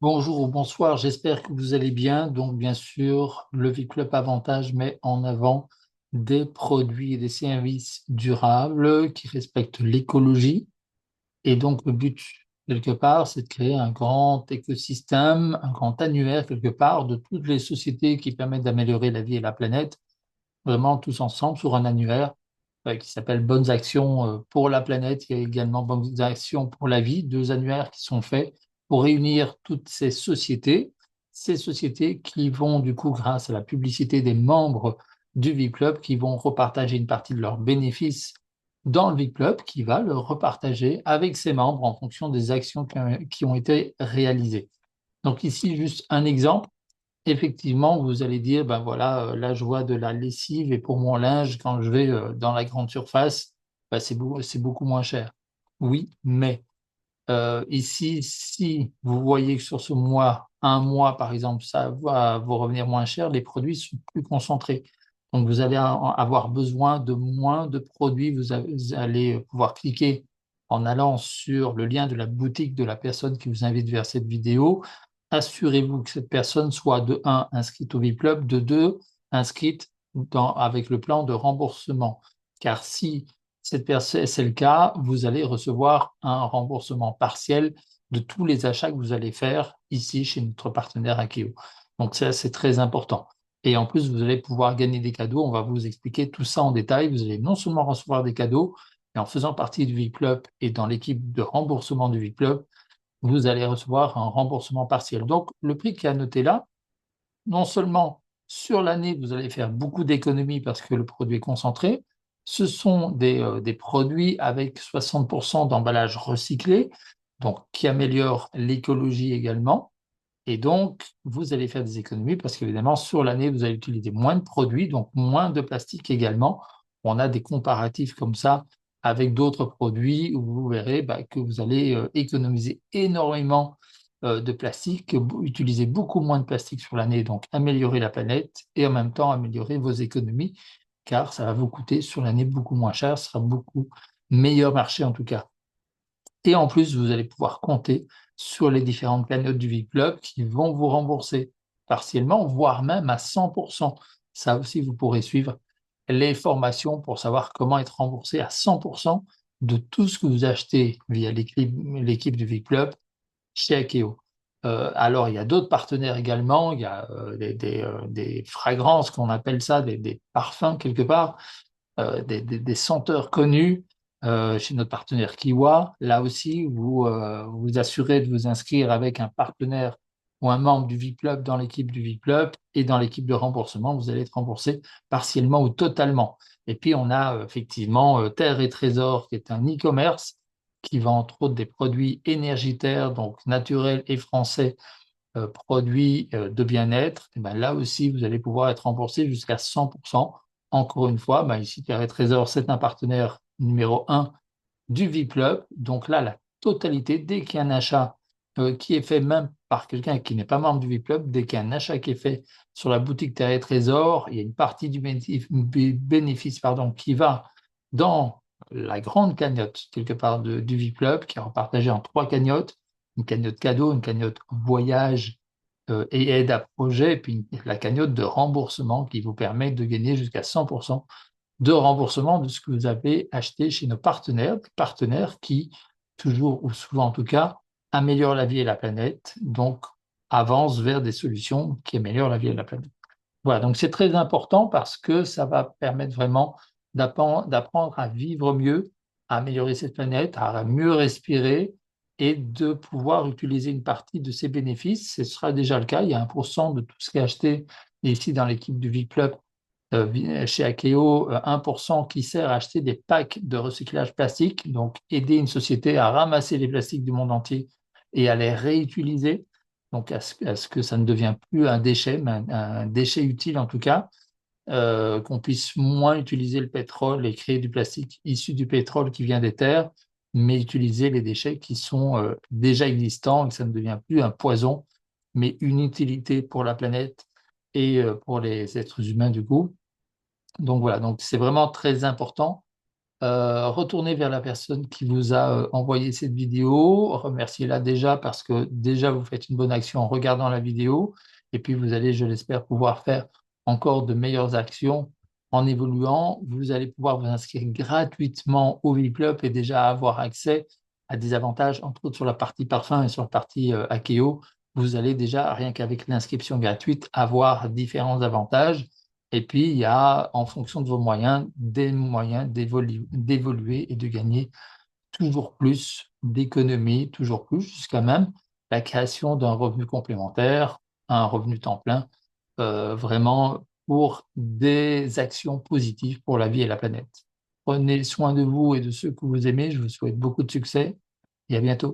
Bonjour ou bonsoir, j'espère que vous allez bien. Donc, bien sûr, le V-Club Avantage met en avant des produits et des services durables qui respectent l'écologie. Et donc, le but, quelque part, c'est de créer un grand écosystème, un grand annuaire, quelque part, de toutes les sociétés qui permettent d'améliorer la vie et la planète, vraiment tous ensemble sur un annuaire qui s'appelle Bonnes actions pour la planète. Il y a également Bonnes actions pour la vie, deux annuaires qui sont faits pour réunir toutes ces sociétés qui vont du coup, grâce à la publicité des membres du VIP Club, qui vont repartager une partie de leurs bénéfices dans le VIP Club, qui va le repartager avec ses membres en fonction des actions qui ont été réalisées. Donc ici, juste un exemple. Effectivement, vous allez dire, ben voilà, là je vois de la lessive et pour mon linge, quand je vais dans la grande surface, ben, c'est beaucoup moins cher. Oui, mais ici, si vous voyez que sur ce mois, un mois par exemple, ça va vous revenir moins cher, les produits sont plus concentrés. Donc vous allez avoir besoin de moins de produits. Vous allez pouvoir cliquer en allant sur le lien de la boutique de la personne qui vous invite vers cette vidéo. Assurez-vous que cette personne soit de un inscrite au VIP Club, de 2 inscrite avec le plan de remboursement. Car si c'est le cas, vous allez recevoir un remboursement partiel de tous les achats que vous allez faire ici chez notre partenaire Akeo. Donc ça, c'est très important. Et en plus, vous allez pouvoir gagner des cadeaux. On va vous expliquer tout ça en détail. Vous allez non seulement recevoir des cadeaux, mais en faisant partie du VIP Club et dans l'équipe de remboursement du VIP Club, vous allez recevoir un remboursement partiel. Donc, le prix qui est à noter là, non seulement sur l'année, vous allez faire beaucoup d'économies parce que le produit est concentré, ce sont des produits avec 60% d'emballage recyclé, donc qui améliorent l'écologie également. Et donc, vous allez faire des économies parce qu'évidemment, sur l'année, vous allez utiliser moins de produits, donc moins de plastique également. On a des comparatifs comme ça avec d'autres produits où vous verrez que vous allez économiser énormément de plastique, utiliser beaucoup moins de plastique sur l'année, donc améliorer la planète et en même temps améliorer vos économies, car ça va vous coûter sur l'année beaucoup moins cher, ce sera beaucoup meilleur marché en tout cas. Et en plus, vous allez pouvoir compter sur les différentes cagnottes du VIP Club qui vont vous rembourser partiellement, voire même à 100%. Ça aussi, vous pourrez suivre les formations pour savoir comment être remboursé à 100% de tout ce que vous achetez via l'équipe du VIP Club chez Akeo. Alors, il y a d'autres partenaires également. Il y a des fragrances qu'on appelle ça, des parfums quelque part, des senteurs connus chez notre partenaire Kiwa. Là aussi, vous assurez de vous inscrire avec un partenaire ou un membre du VIP Club dans l'équipe du VIP Club et dans l'équipe de remboursement, vous allez être remboursé partiellement ou totalement. Et puis, on a effectivement Terre et Trésor, qui est un e-commerce qui vend entre autres des produits énergitaires, donc naturels et français, produits de bien-être. Et ben là aussi, vous allez pouvoir être remboursé jusqu'à 100%. Encore une fois, ici, Carré Trésor, c'est un partenaire numéro un du VIP Club. Donc là, la totalité, dès qu'il y a un achat qui est fait même par quelqu'un qui n'est pas membre du VIP Club, dès qu'il y a un achat qui est fait sur la boutique Terre et Trésor, il y a une partie du bénéfice qui va dans la grande cagnotte, quelque part, du VIP Club, qui est repartagée en trois cagnottes, une cagnotte cadeau, une cagnotte voyage et aide à projet, et puis la cagnotte de remboursement qui vous permet de gagner jusqu'à 100% de remboursement de ce que vous avez acheté chez nos partenaires qui, toujours ou souvent en tout cas, améliorent la vie et la planète, donc avancent vers des solutions qui améliorent la vie et la planète. Voilà, donc c'est très important parce que ça va permettre vraiment d'apprendre à vivre mieux, à améliorer cette planète, à mieux respirer et de pouvoir utiliser une partie de ces bénéfices. Ce sera déjà le cas. Il y a 1% de tout ce qui est acheté ici dans l'équipe du V-Club chez Akeo, 1% qui sert à acheter des packs de recyclage plastique, donc aider une société à ramasser les plastiques du monde entier et à les réutiliser, donc à ce que ça ne devienne plus un déchet, mais un déchet utile en tout cas, qu'on puisse moins utiliser le pétrole et créer du plastique issu du pétrole qui vient des terres, mais utiliser les déchets qui sont déjà existants et que ça ne devient plus un poison, mais une utilité pour la planète et pour les êtres humains du coup. Donc voilà, donc c'est vraiment très important Retournez vers la personne qui vous a envoyé cette vidéo, remerciez-la déjà parce que déjà vous faites une bonne action en regardant la vidéo et puis vous allez, je l'espère, pouvoir faire encore de meilleures actions en évoluant. Vous allez pouvoir vous inscrire gratuitement au V-Club et déjà avoir accès à des avantages, entre autres sur la partie parfum et sur la partie Akeo. Vous allez déjà, rien qu'avec l'inscription gratuite, avoir différents avantages. Et puis, il y a, en fonction de vos moyens, des moyens d'évoluer et de gagner toujours plus d'économies, toujours plus, jusqu'à même la création d'un revenu complémentaire, un revenu temps plein, vraiment pour des actions positives pour la vie et la planète. Prenez soin de vous et de ceux que vous aimez. Je vous souhaite beaucoup de succès et à bientôt.